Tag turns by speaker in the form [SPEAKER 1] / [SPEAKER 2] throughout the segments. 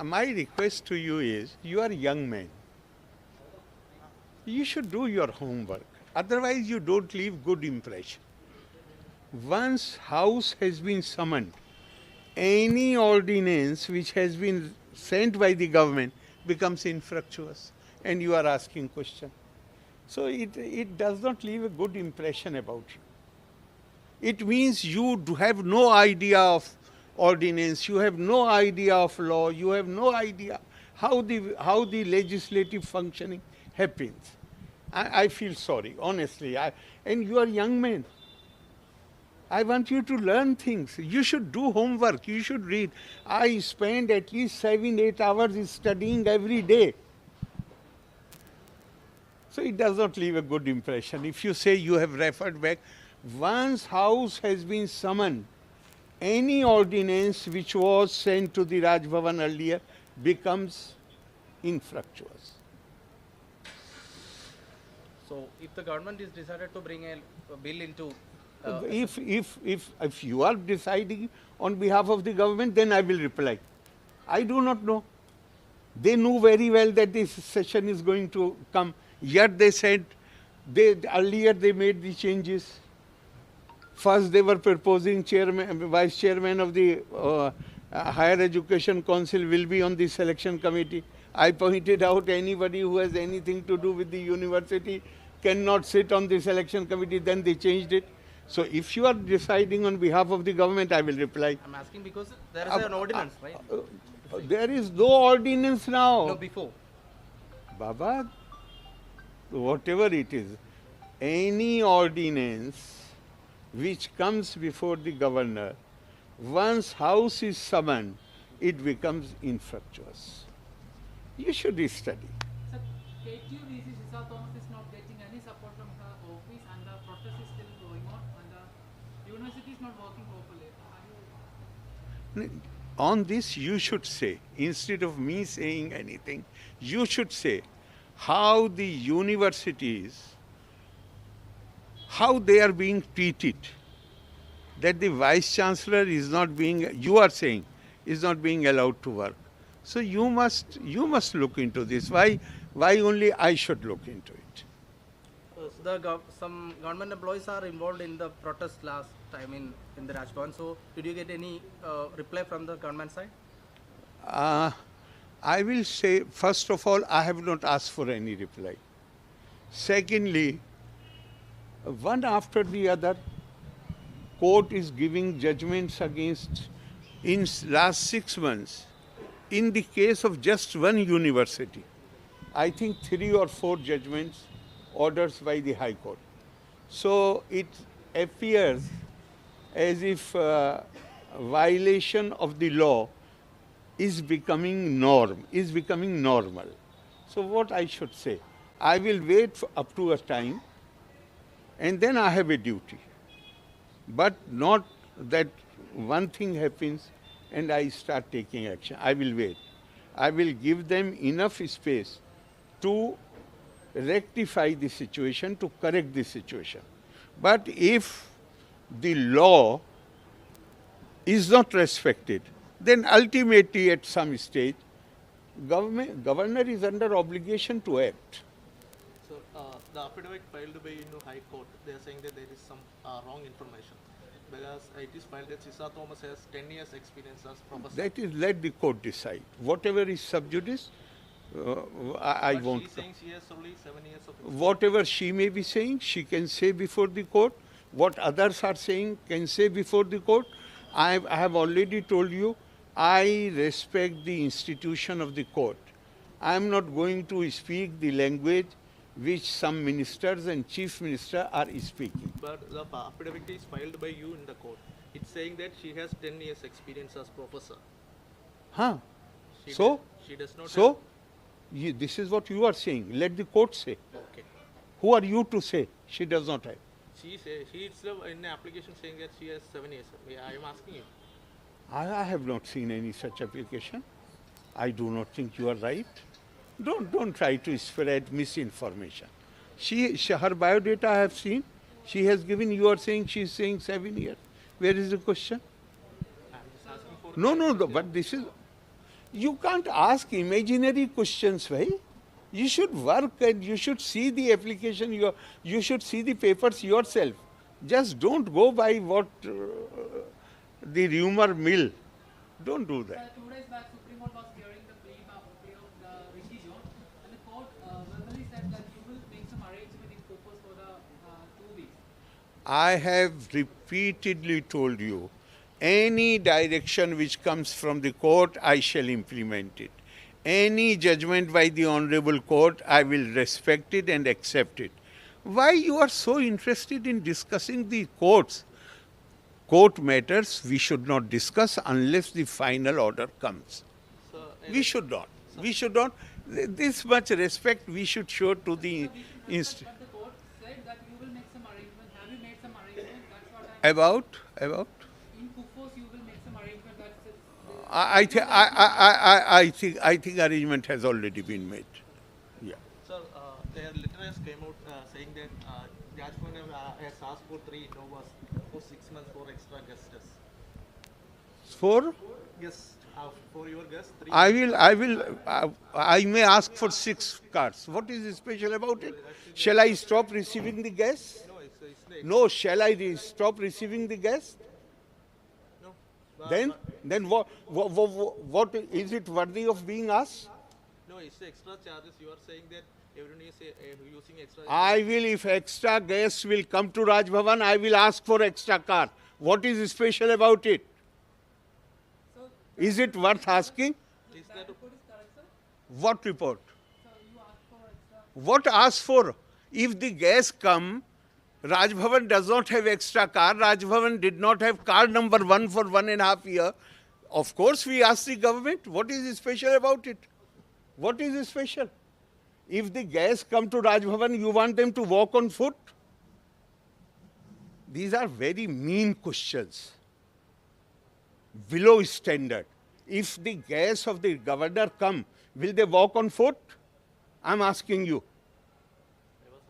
[SPEAKER 1] My request to you is, you are young men. You should do your homework. Otherwise, you don't leave good impression. Once House has been summoned, any ordinance which has been sent by the government becomes infructuous, and you are asking question. So it does not leave a good impression about you. It means you have no idea of ordinance, you have no idea of law, you have no idea how the legislative functioning happens. I feel sorry, honestly. And you are young men. I want you to learn things. You should do homework. You should read. I spend at least 7-8 hours studying every day. So it does not leave a good impression. If you say you have referred back, once House has been summoned, any ordinance which was sent to the Raj Bhavan earlier becomes infructuous.
[SPEAKER 2] So if the government is decided to bring a bill into
[SPEAKER 1] if you are deciding on behalf of the government, then I will reply. I do not know. They knew very well that this session is going to come. Yet they said, earlier they made the changes. First they were proposing vice chairman of the Higher Education Council will be on the selection committee. I pointed out anybody who has anything to do with the university cannot sit on the selection committee. Then they changed it. So if you are deciding on behalf of the government, I will reply.
[SPEAKER 2] I'm asking because there is an ordinance, right?
[SPEAKER 1] There is no ordinance now.
[SPEAKER 2] No, before.
[SPEAKER 1] Baba, whatever it is, any ordinance which comes before the governor, once House is summoned, it becomes infructuous. You should study.
[SPEAKER 3] Sir, KTU Sisa Thomas is not getting any support from her office and the protest is still going on and the university is not working properly.
[SPEAKER 1] On this you should say, instead of me saying anything, you should say how the universities, how they are being treated. That the Vice Chancellor is not being, you are saying, is not being allowed to work. So you must look into this. Why only I should look into it?
[SPEAKER 2] Some government employees are involved in the protest last time in the Raj Bhavan. So did you get any reply from the government side?
[SPEAKER 1] I will say, first of all, I have not asked for any reply. Secondly, one after the other, court is giving judgments against, in last 6 months, in the case of just one university, I think 3 or 4 judgments, orders by the High Court. So it appears as if violation of the law is becoming normal. So what I should say, I will wait up to a time and then I have a duty. But not that one thing happens and I start taking action. I will wait. I will give them enough space to rectify the situation, to correct the situation. But if the law is not respected, then ultimately at some stage, governor is under obligation to act.
[SPEAKER 4] So the affidavit filed by High Court, they are saying that there is some wrong information. Because it is filed that Sisa Thomas has 10 years experience as professor.
[SPEAKER 1] That is, let the court decide. Whatever is sub judice, I won't.
[SPEAKER 4] She is saying she has only 7 years of experience.
[SPEAKER 1] Whatever she may be saying, she can say before the court. What others are saying can say before the court. I have already told you, I respect the institution of the court. I am not going to speak the language which some ministers and chief minister are speaking.
[SPEAKER 4] But the affidavit is filed by you in the court. It's saying that she has 10 years experience as professor.
[SPEAKER 1] Huh?
[SPEAKER 4] She does not
[SPEAKER 1] So, this is what you are saying. Let the court say.
[SPEAKER 4] Okay.
[SPEAKER 1] Who are you to say she does not have?
[SPEAKER 4] She itself in the application saying that she has 7 years. I am asking you.
[SPEAKER 1] I have not seen any such application. I do not think you are right. Don't try to spread misinformation. Her biodata I have seen. She has given, you are saying she is saying 7 years. Where is the question?
[SPEAKER 4] I am just asking for
[SPEAKER 1] No, but this is, You can't ask imaginary questions, right? You should work and you should see the application, you should see the papers yourself. Just don't go by what the rumor mill. Don't do that.
[SPEAKER 3] 2 days back, Supreme Court was hearing the plea of the Ricky John, and the court verbally said that you will make some arrangement in purpose for the 2 weeks.
[SPEAKER 1] I have repeatedly told you, any direction which comes from the court, I shall implement it. Any judgment by the Honorable Court, I will respect it and accept it. Why you are so interested in discussing the courts? Court matters we should not discuss unless the final order comes.
[SPEAKER 4] So,
[SPEAKER 1] We should not. We should not. This much respect we should show to the institution.
[SPEAKER 3] But the court said that you will make some arrangement. Have you made some arrangement? That's what I'm
[SPEAKER 1] About?
[SPEAKER 3] in Kufos you will make some arrangement. That's it.
[SPEAKER 1] I think arrangement has already been made. Yeah.
[SPEAKER 4] sir, their letters came out saying that Rajbhavan has asked for 3 Innovas for 6 months for extra guests.
[SPEAKER 1] For?
[SPEAKER 4] Yes, for your guests, 3.
[SPEAKER 1] I may ask for 6 cars. What is special about it? Shall I stop receiving the guests?
[SPEAKER 4] No, it's the
[SPEAKER 1] No, shall I stop receiving the guests?
[SPEAKER 4] no.
[SPEAKER 1] Then what is it worthy of being asked?
[SPEAKER 4] No, it's the extra charges. You are saying that everyone is using extra.
[SPEAKER 1] I will, if extra guests will come to Raj Bhavan, I will ask for extra car. What is special about it? Is it worth asking?
[SPEAKER 4] Is that
[SPEAKER 1] What report? What asked for? If the guests come, Raj Bhavan does not have extra car. Raj Bhavan did not have car number 1 for 1.5 years. Of course, we ask the government, what is special about it? What is special? If the guests come to Raj Bhavan, you want them to walk on foot? These are very mean questions. Below standard. If the guests of the governor come, will they walk on foot? I'm asking you.
[SPEAKER 4] I was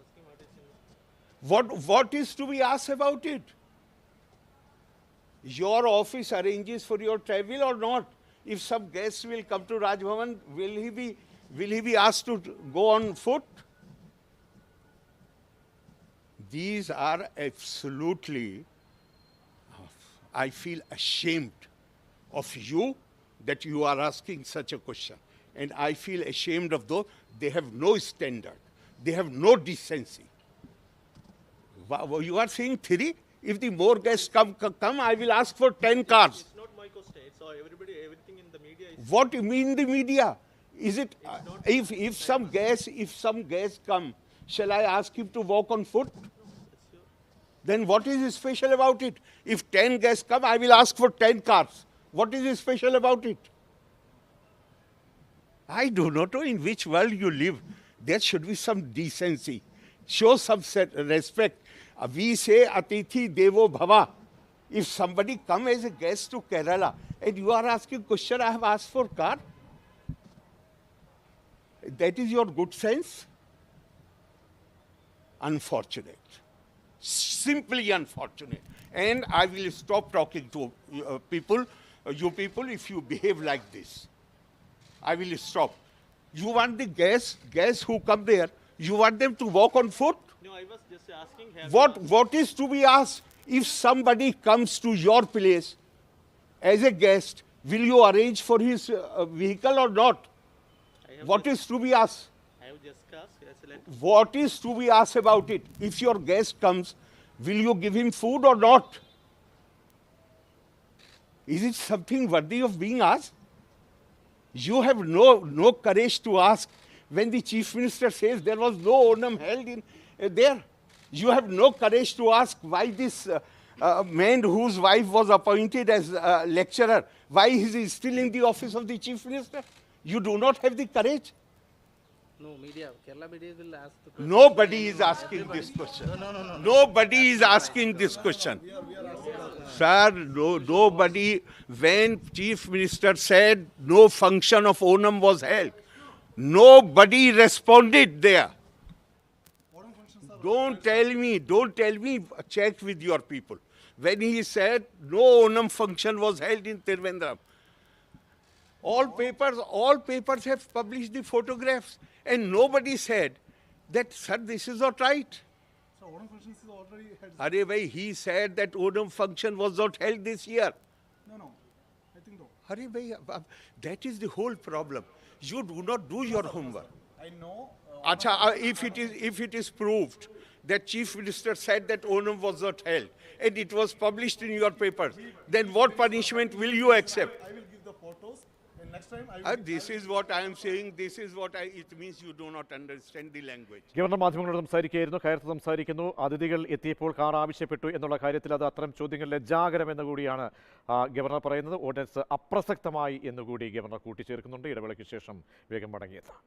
[SPEAKER 4] asking
[SPEAKER 1] What is to be asked about it? Your office arranges for your travel or not? If some guests will come to Raj Bhavan, will he be asked to go on foot? These are absolutely, I feel ashamed of you that you are asking such a question. And I feel ashamed of those. They have no standard. They have no decency. You are saying 3? If the more guests come, I will ask for 10 cars.
[SPEAKER 4] It's not my question. It's everything in the media is.
[SPEAKER 1] What you mean the media? Is it if some guests come, shall I ask him to walk on foot? Then what is special about it? If 10 guests come, I will ask for 10 cars. What is special about it? I do not know in which world you live. There should be some decency. Show some respect. We say Atithi Devo Bhava. If somebody come as a guest to Kerala and you are asking question, I have asked for car. That is your good sense? Unfortunate. Simply unfortunate. And I will stop talking to you people, if you behave like this. I will stop. You want the guests who come there, you want them to walk on foot?
[SPEAKER 4] No, I was just asking.
[SPEAKER 1] What is to be asked? If somebody comes to your place as a guest, will you arrange for his vehicle or not? What is to be asked?
[SPEAKER 4] I have just asked.
[SPEAKER 1] What is to be asked about it? If your guest comes, will you give him food or not? Is it something worthy of being asked? You have no courage to ask. When the Chief Minister says there was no Onam held in there, you have no courage to ask why this man whose wife was appointed as lecturer, why is he still in the office of the Chief Minister? You do not have the courage.
[SPEAKER 2] No, media. Kerala media will ask the question.
[SPEAKER 1] Nobody is asking this question.
[SPEAKER 2] No.
[SPEAKER 1] Nobody is asking this question. Sir, nobody, when Chief Minister said no function of Onam was held, nobody responded there. Don't tell me, check with your people. When he said no Onam function was held in Tiruvandrum, All papers have published the photographs, and nobody said that, sir, this is not right.
[SPEAKER 5] So Onam functions is already held.
[SPEAKER 1] Arey bhai, he said that Onam function was not held this year.
[SPEAKER 5] No, I think no.
[SPEAKER 1] Arey bhai, that is the whole problem. You do not do your homework.
[SPEAKER 5] I know.
[SPEAKER 1] Acha, if it is proved that Chief Minister said that Onam was not held and it was published in your papers, then what punishment will you accept?
[SPEAKER 5] I will give the photos, and next time I will.
[SPEAKER 1] This is what I am saying. This is what it means you do not understand the language.
[SPEAKER 6] Governor മാധ്യമങ്ങളോട് സംസാരിക്കുകയായിരുന്നു. കയർത്ത് സംസാരിക്കുന്നു. അതിഥികൾ എത്തിയപ്പോൾ car ആവശ്യപ്പെട്ടു എന്നുള്ള കാര്യത്തിൽ അത് അത്തരം ചോദ്യങ്ങൾ ലജ്ജാകരമെന്ന് കൂടിയാണ് ഗവർണർ പറയുന്നത്. ഓർഡിനൻസ് അപ്രസക്തമായി എന്നുകൂടി ഗവർണർ കൂട്ടിച്ചേർക്കുന്നുണ്ട്. ഇടവേളയ്ക്ക് ശേഷം വേഗം മടങ്ങിയെത്താം.